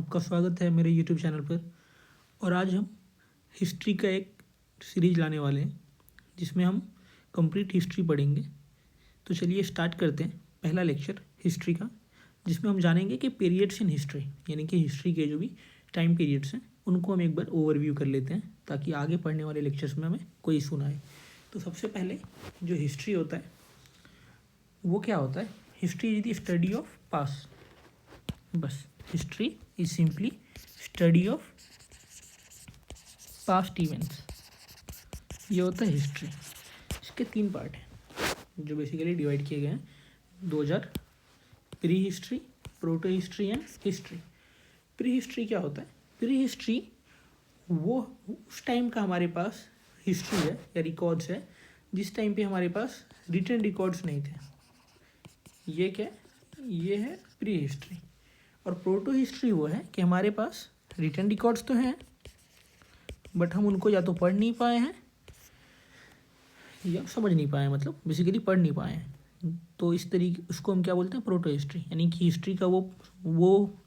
आपका स्वागत है मेरे यूट्यूब चैनल पर। और आज हम हिस्ट्री का एक सीरीज लाने वाले हैं जिसमें हम कंप्लीट हिस्ट्री पढ़ेंगे। तो चलिए स्टार्ट करते हैं पहला लेक्चर हिस्ट्री का, जिसमें हम जानेंगे कि पीरियड्स इन हिस्ट्री, यानी कि हिस्ट्री के जो भी टाइम पीरियड्स हैं उनको हम एक बार ओवरव्यू कर लेते हैं ताकि आगे पढ़ने वाले लेक्चर्स में हमें कोई इशू ना आए। तो सबसे पहले जो हिस्ट्री होता है वो क्या होता है? History is the study of past. बस, history is simply study of past events. ये होता है हिस्ट्री। इसके 3 पार्ट हैं जो बेसिकली डिवाइड किए गए हैं 2000: pre history, proto history and history. Pre history क्या होता है? प्री हिस्ट्री वो उस टाइम का हमारे पास हिस्ट्री है या रिकॉर्ड्स है जिस टाइम पे हमारे पास रिटन रिकॉर्ड्स नहीं थे। ये क्या है? ये है प्री हिस्ट्री। और प्रोटो हिस्ट्री वो है कि हमारे पास रिटन रिकॉर्ड्स तो हैं बट हम उनको या तो पढ़ नहीं पाए हैं या समझ नहीं पाए हैं, मतलब बेसिकली पढ़ नहीं पाए हैं। तो इस तरीके उसको हम क्या बोलते हैं? Proto history. यानी कि हिस्ट्री का वो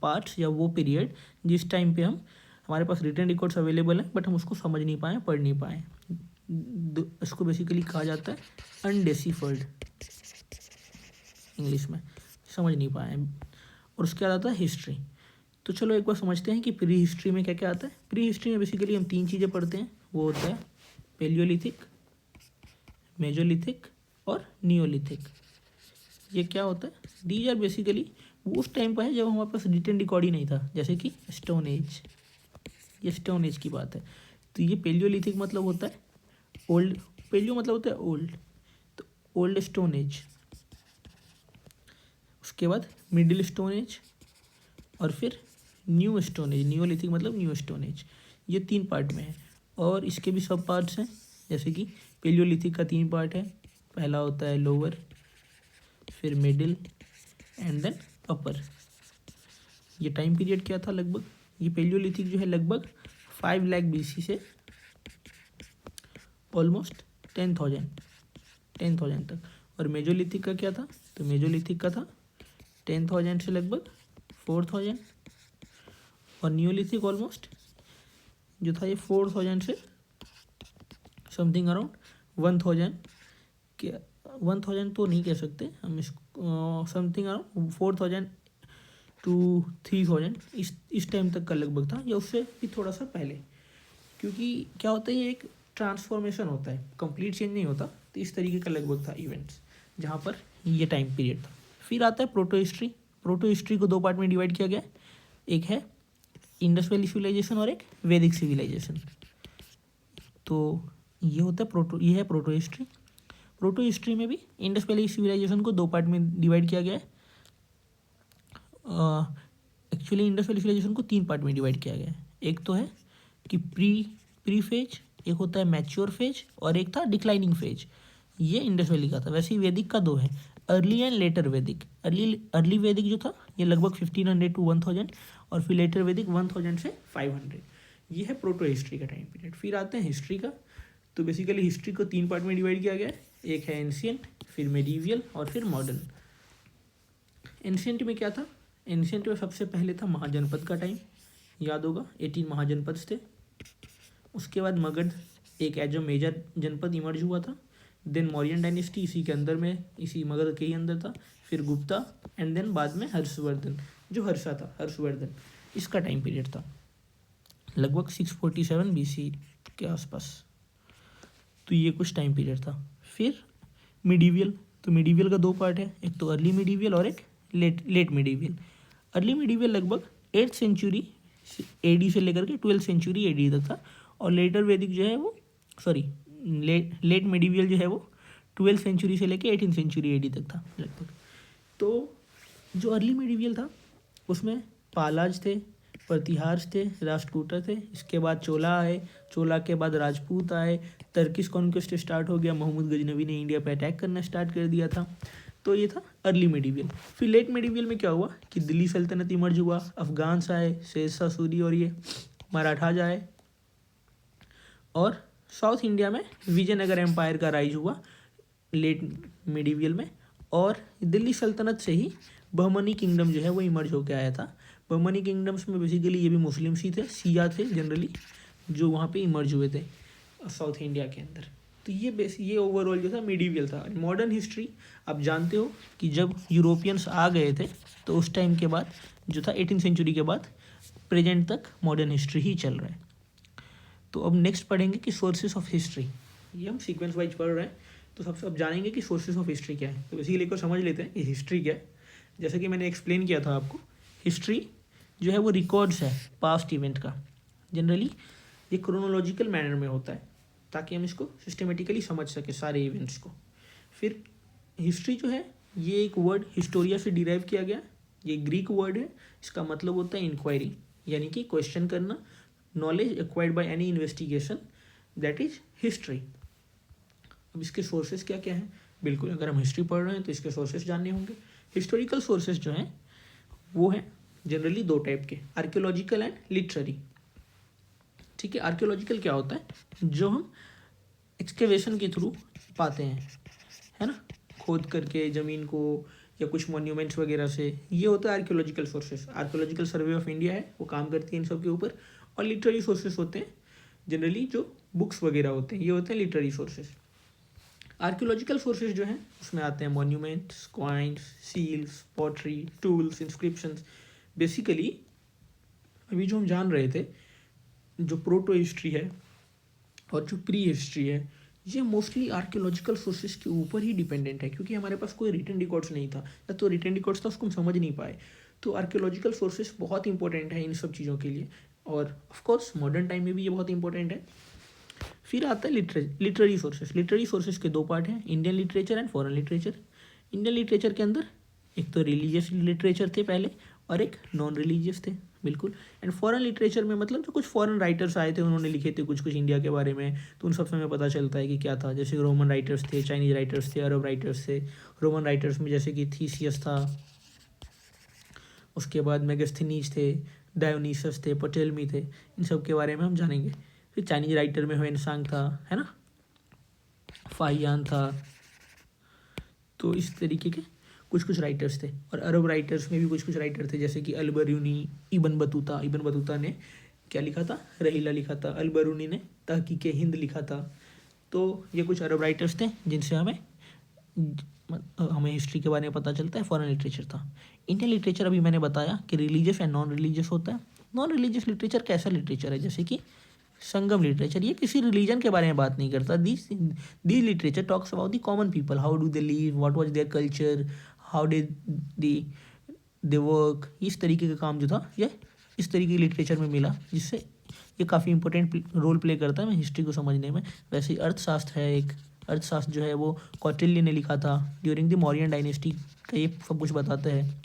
पार्ट्स या वो पीरियड जिस टाइम पे हमारे पास रिटन रिकॉर्ड्स अवेलेबल हैं बट हम उसको समझ नहीं पाए, पढ़ नहीं पाए। इसको बेसिकली कहा जाता है अनडेसिफर्ड, इंग्लिश में समझ नहीं पाए। और उसके बाद आता है हिस्ट्री। तो चलो एक बार समझते हैं कि प्री हिस्ट्री में क्या क्या आता है। प्री हिस्ट्री में बेसिकली हम 3 चीज़ें पढ़ते हैं। वो होता है पेलियोलिथिक, मेजोलिथिक और नियोलिथिक। ये क्या होता है? दीज आर बेसिकली वो उस टाइम पर है जब हमारे पास रिटन रिकॉर्ड ही नहीं था, जैसे कि स्टोन एज। ये स्टोन एज की बात है। तो ये पेलियोलिथिक मतलब होता है ओल्ड, पेलियो मतलब होता है ओल्ड, तो ओल्ड स्टोन एज। उसके बाद मिडिल स्टोन एज और फिर न्यू स्टोन एज। नियोलिथिक मतलब न्यू स्टोन एज। ये 3 पार्ट में है और इसके भी सब पार्ट्स हैं। जैसे कि पेलियोलिथिक का 3 पार्ट है। पहला होता है लोअर, फिर मिडिल एंड देन अपर। ये टाइम पीरियड क्या था? लगभग ये पेलियोलिथिक जो है लगभग 5 लाख BC से ऑलमोस्ट 10,000 तक। और मेजोलिथिक का क्या था? तो मेजोलिथिक का था 10,000 से लगभग 4,000। और नियोलिथिक ऑलमोस्ट जो था ये 4,000 से समथिंग अराउंड 1,000 के 1,000 तो नहीं कह सकते हम इसको, समथिंग अराउंड 4,000 टू 3,000 इस टाइम तक का लगभग था, या उससे भी थोड़ा सा पहले। क्योंकि क्या होता है, ये एक ट्रांसफॉर्मेशन होता है, कंप्लीट चेंज नहीं होता। तो इस तरीके का लगभग था इवेंट्स जहाँ पर ये टाइम पीरियड था। फिर आता है प्रोटो हिस्ट्री। प्रोटो हिस्ट्री को 2 पार्ट में डिवाइड किया गया है। एक है इंडस वैली सिविलाइजेशन और एक वैदिक सिविलाइजेशन। तो ये होता है प्रोटो, ये है प्रोटो हिस्ट्री। प्रोटो हिस्ट्री में भी इंडस वैली सिविलाइजेशन को 2 पार्ट में डिवाइड किया गया है। एक्चुअली इंडस वैली सिविलाइजेशन को 3 पार्ट में डिवाइड किया गया है। एक तो है कि प्री फेज, एक होता है मैच्योर फेज और एक था डिक्लाइनिंग फेज। ये इंडस वैली का था। वैसे ही वैदिक का 2 है, अर्ली एंड लेटर वैदिक। अर्ली वैदिक जो था ये लगभग 1500 टू 1000 और फिर लेटर वैदिक 1000 से 500। ये है प्रोटो हिस्ट्री का टाइम पीरियड। फिर आते हैं हिस्ट्री का। तो बेसिकली हिस्ट्री को 3 पार्ट में डिवाइड किया गया है। एक है एंशियंट, फिर मेडिवियल और फिर मॉडर्न। एंशियंट में क्या था? एंशियंट में सबसे पहले था महाजनपद का टाइम, याद होगा 18 महाजनपद थे। उसके बाद मगध एक एज अ मेजर जनपद इमर्ज हुआ था। देन मौर्यन डायनेस्टी इसी के अंदर में, इसी मगध के ही अंदर था। फिर गुप्ता एंड देन बाद में हर्षवर्धन, जो हर्षा था, हर्षवर्धन। इसका टाइम पीरियड था लगभग 647 BC के आसपास। तो ये कुछ टाइम पीरियड था। फिर मिडिवियल। तो मिडिवियल का 2 पार्ट है, एक तो अर्ली मिडिवियल और एक लेट मिडिवियल। अर्ली मिडिवियल लगभग 8th सेंचुरी AD से लेकर के 12th सेंचुरी AD तक था। और लेटर वैदिक जो है वो, सॉरी, लेट मिडिवियल जो है वो 12th सेंचुरी से लेकर 18th सेंचुरी AD तक था लगभग। तो जो अर्ली मिडिवियल था उसमें पालाज थे, प्रतिहार्स थे, राष्ट्रकूटर थे। इसके बाद चोला आए, चोला के बाद राजपूत आए, टर्किश कॉन्क्वेस्ट स्टार्ट हो गया, मोहम्मद गजनवी ने इंडिया पे अटैक करना स्टार्ट कर दिया था। तो ये था अर्ली मिडिवियल। फिर लेट मिडिवियल में क्या हुआ कि दिल्ली सल्तनत इमर्ज हुआ, अफगान्स आए, शेरशाह सूरी और ये मराठाज आए, और साउथ इंडिया में विजयनगर एम्पायर का राइज हुआ लेट मिडिवियल में। और दिल्ली सल्तनत से ही बहमनी किंगडम जो है वो इमर्ज होकर आया था बहमनी किंगडम्स में बेसिकली ये भी मुस्लिम्स ही थे, सिया थे जनरली, जो वहाँ पे इमर्ज हुए थे साउथ इंडिया के अंदर। तो ये ओवरऑल जो था मिडीवियल था। मॉडर्न हिस्ट्री आप जानते हो कि जब यूरोपियंस आ गए थे तो उस टाइम के बाद जो था 18th सेंचुरी के बाद प्रेजेंट तक मॉडर्न हिस्ट्री ही चल रहा है। तो अब नेक्स्ट पढ़ेंगे कि सोर्सेज ऑफ हिस्ट्री, ये हम सीक्वेंस वाइज पढ़ रहे हैं। तो सबसे अब जानेंगे कि सोर्सेज ऑफ हिस्ट्री क्या है। तो बेसिकली को समझ लेते हैं कि हिस्ट्री क्या है। जैसे कि मैंने एक्सप्लेन किया था आपको, हिस्ट्री जो है वो रिकॉर्ड्स है पास्ट इवेंट का। जनरली ये क्रोनोलॉजिकल मैनर में होता है ताकि हम इसको सिस्टमेटिकली समझ सकें सारे इवेंट्स को। फिर हिस्ट्री जो है ये एक वर्ड हिस्टोरिया से डिराइव किया गया, ये ग्रीक वर्ड है। इसका मतलब होता है इंक्वायरी, यानी कि क्वेश्चन करना, knowledge acquired by any investigation, that is history. अब इसके सोर्सेज क्या क्या हैं? बिल्कुल, अगर हम हिस्ट्री पढ़ रहे हैं तो इसके सोर्सेज जानने होंगे। हिस्टोरिकल सोर्सेज जो हैं वो हैं जनरली दो टाइप के, आर्कियोलॉजिकल एंड लिटरेरी। ठीक है, आर्कियोलॉजिकल क्या होता है? जो हम एक्सकेवेशन के थ्रू पाते हैं, है ना, खोद करके ज़मीन को या कुछ मॉन्यूमेंट्स वगैरह से, ये होता है archaeological sources. Archaeological survey of India है, वो काम करती है इन सब के ऊपर। और लिटरेरी सोर्सेज होते हैं जनरली जो बुक्स वगैरह होते हैं, ये होते हैं लिटरेरी सोर्सेज। आर्कियोलॉजिकल सोर्सेज जो हैं उसमें आते हैं monuments, coins, seals, pottery, tools, inscriptions. Basically अभी जो हम जान रहे थे, जो प्रोटो हिस्ट्री है और जो प्री हिस्ट्री है, ये मोस्टली आर्कियोलॉजिकल सोर्सेज के ऊपर ही डिपेंडेंट है, क्योंकि हमारे पास कोई रिटन रिकॉर्ड्स नहीं था, या तो रिटन रिकॉर्ड्स था उसको हम समझ नहीं पाए। तो आर्कियोलॉजिकल सोर्सेज बहुत इंपॉर्टेंट है इन सब चीज़ों के लिए, और ऑफ कोर्स मॉडर्न टाइम में भी ये बहुत इंपॉर्टेंट है। फिर आता है लिटरेरी सोर्सेज। लिटरेरी सोर्सेज के दो पार्ट हैं, Indian literature and foreign literature. Indian literature के अंदर एक तो रिलीजियस लिटरेचर थे पहले, और एक नॉन रिलीजियस थे, बिल्कुल। एंड फॉरेन लिटरेचर में मतलब जो कुछ फॉरेन राइटर्स आए थे, उन्होंने लिखे थे कुछ कुछ इंडिया के बारे में, तो उन सब से हमें पता चलता है कि क्या था। जैसे रोमन राइटर्स थे, चाइनीज राइटर्स थे, अरब राइटर्स थे। रोमन राइटर्स में जैसे कि थीसियस था, उसके बाद मेगास्थनीज थे, डायोनीसस थे, पटेलमी थे, इन सब के बारे में हम जानेंगे। फिर चाइनीज राइटर में ह्वेनसांग था, है ना, फाहियान था। तो इस तरीके के कुछ कुछ राइटर्स थे। और अरब राइटर्स में भी कुछ कुछ राइटर थे, जैसे कि Al-Biruni, Ibn Battuta. Ibn Battuta ने क्या लिखा था? रहीला लिखा था। अलबरूनी ने तहकीक हिंद लिखा था। तो ये कुछ अरब राइटर्स थे जिनसे हमें हिस्ट्री के बारे में पता चलता है। फॉरेन लिटरेचर था। इंडियन लिटरेचर अभी मैंने बताया कि रिलीजियस एंड नॉन रिलीजियस होता है। नॉन रिलीजियस लिटरेचर कैसा लिटरेचर है? जैसे कि संगम लिटरेचर, ये किसी रिलीजन के बारे में बात नहीं करता। This literature talks about the common people, how do they live, what was their culture, how did they work. इस तरीके का काम जो था ये इस तरीके के लिटरेचर में मिला, जिससे ये काफ़ी इंपॉर्टेंट रोल प्ले करता है मैं हिस्ट्री को समझने में। वैसे ही अर्थशास्त्र है एक, अर्थशास्त्र जो है वो कौटिल्य ने लिखा था ड्यूरिंग द मौर्यन डायनेस्टी का, ये सब कुछ बताता है।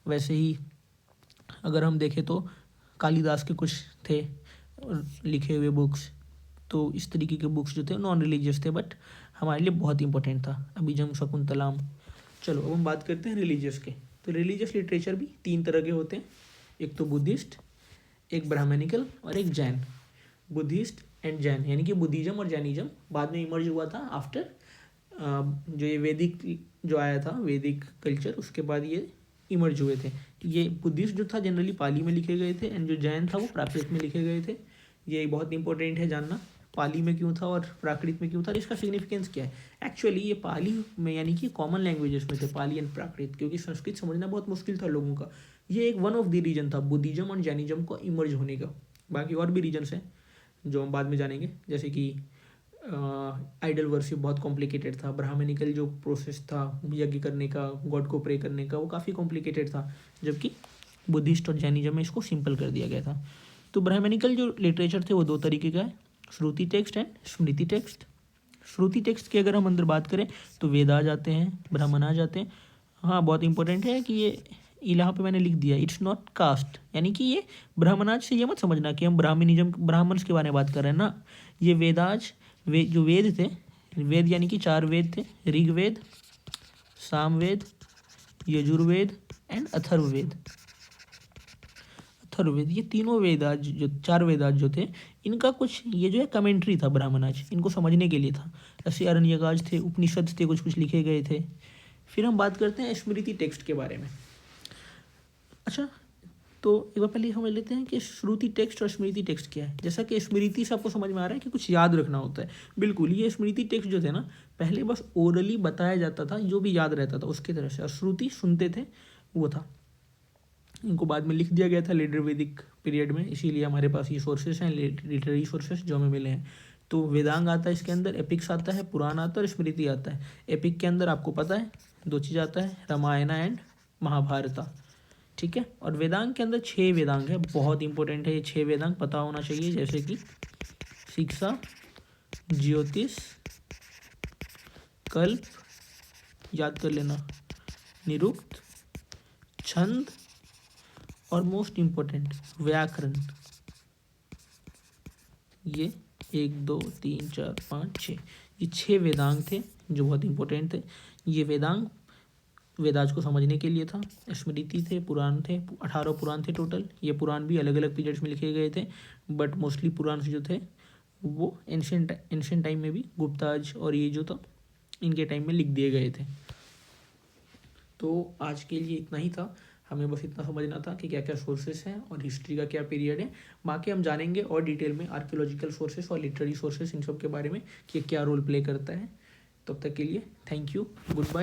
वैसे ही अगर हम देखें तो कालिदास के कुछ थे लिखे हुए बुक्स, तो इस तरीके के बुक्स जो थे नॉन रिलीजियस थे, बट हमारे लिए बहुत इंपॉर्टेंट था। अभिजम शकुंतलम। चलो अब हम बात करते हैं रिलीजियस के। तो रिलीजियस लिटरेचर भी तीन तरह के होते हैं, एक तो बुद्धिस्ट, एक ब्राह्मणिकल और एक जैन। बुद्धिस्ट एंड जैन, यानी कि बुद्धिज्म और जैनिज्म बाद में इमर्ज हुआ था आफ्टर जो ये वैदिक जो आया था, वैदिक कल्चर, उसके बाद ये इमर्ज हुए थे। ये बुद्धिस्ट जो था जनरली पाली में लिखे गए थे, एंड जो जैन था वो प्राकृत में लिखे गए थे। ये बहुत इंपॉर्टेंट है जानना, पाली में क्यों था और प्राकृत में क्यों था, इसका सिग्निफिकेंस क्या है। एक्चुअली ये पाली में यानी कि कॉमन लैंग्वेजेस में थे, पाली एंड प्राकृत, क्योंकि संस्कृत समझना बहुत मुश्किल था लोगों का। ये एक वन ऑफ द रीजन था बुद्धिज्म और जैनिज्म को इमर्ज होने का। बाकी और भी रीजन्स हैं जो हम बाद में जानेंगे, जैसे कि आइडल वर्शिप बहुत कॉम्प्लिकेटेड था। ब्राह्मणिकल जो प्रोसेस था यज्ञ करने का, गॉड को प्रे करने का, वो काफ़ी कॉम्प्लिकेटेड था, जबकि बुद्धिस्ट और जैनिज्म में इसको सिंपल कर दिया गया था। तो ब्राह्मणिकल जो लिटरेचर थे वो दो तरीके का है, Shruti text and Smriti text. Shruti text की अगर हम अंदर बात करें तो वेद आ जाते हैं, ब्राह्मण आ जाते हैं। हाँ, बहुत इंपॉर्टेंट है कि ये यहाँ पे मैंने लिख दिया, इट्स नॉट कास्ट, यानी कि ये ब्राह्मणाज से ये मत समझना कि हम ब्राह्मण्स के बारे में बात कर रहे हैं ना। ये वेदाज जो वेद थे, वेद यानी कि 4 वेद थे, ऋग्वेद, सामवेद, यजुर्वेद एंड अथर्ववेद। अथर्ववेद, ये तीनों वेदाज जो 4 वेदाज जो थे, इनका कुछ ये जो है कमेंट्री था ब्राह्मणाज, इनको समझने के लिए था। ऐसे अरण्यकाज थे, उपनिषद थे, कुछ कुछ लिखे गए थे। फिर हम बात करते हैं स्मृति टेक्स्ट के बारे में। अच्छा, तो एक बार पहले समझ लेते हैं कि श्रुति टेक्स्ट और स्मृति टेक्स्ट क्या है। जैसा कि स्मृति से आपको समझ में आ रहा है कि कुछ याद रखना होता है, बिल्कुल। ये स्मृति टेक्स्ट जो थे ना, पहले बस ओरली बताया जाता था, जो भी याद रहता था उसकी तरह से, और श्रुति सुनते थे, वो था। इनको बाद में लिख दिया गया था लेटर वैदिक पीरियड में, इसीलिए हमारे पास ये सोर्सेस हैं, लिटरेरी सोर्सेस जो हमें मिले हैं। तो वेदांग आता है इसके अंदर, एपिक्स आता है, पुराण आता है और स्मृति आता है। एपिक के अंदर आपको पता है 2 चीज़ आता है, रामायण एंड महाभारता, ठीक है। और वेदांग के अंदर 6 वेदांग है, बहुत इंपॉर्टेंट है ये 6 वेदांग, पता होना चाहिए, जैसे कि शिक्षा, ज्योतिष, कल्प, याद कर लेना, निरुक्त, छंद और मोस्ट इम्पोर्टेंट व्याकरण। ये 1 2 3 4 5 6, ये 6 वेदांग थे जो बहुत इंपॉर्टेंट थे। ये वेदांग वेदाज को समझने के लिए था। स्मृति थे, पुराण थे, 18 पुराण थे टोटल। ये पुराण भी अलग अलग पीरियड्स में लिखे गए थे, बट मोस्टली पुराण जो थे वो एंशिएंट टाइम में भी गुप्ताज और ये जो था इनके टाइम में लिख दिए गए थे। तो आज के लिए इतना ही था, हमें बस इतना समझना था कि क्या क्या सोर्सेस हैं और हिस्ट्री का क्या पीरियड है। बाकी हम जानेंगे और डिटेल में आर्कियोलॉजिकल सोर्सेस और लिटरेरी सोर्सेस, इन सब के बारे में कि क्या रोल प्ले करता है। तब तक के लिए थैंक यू, गुड बाय।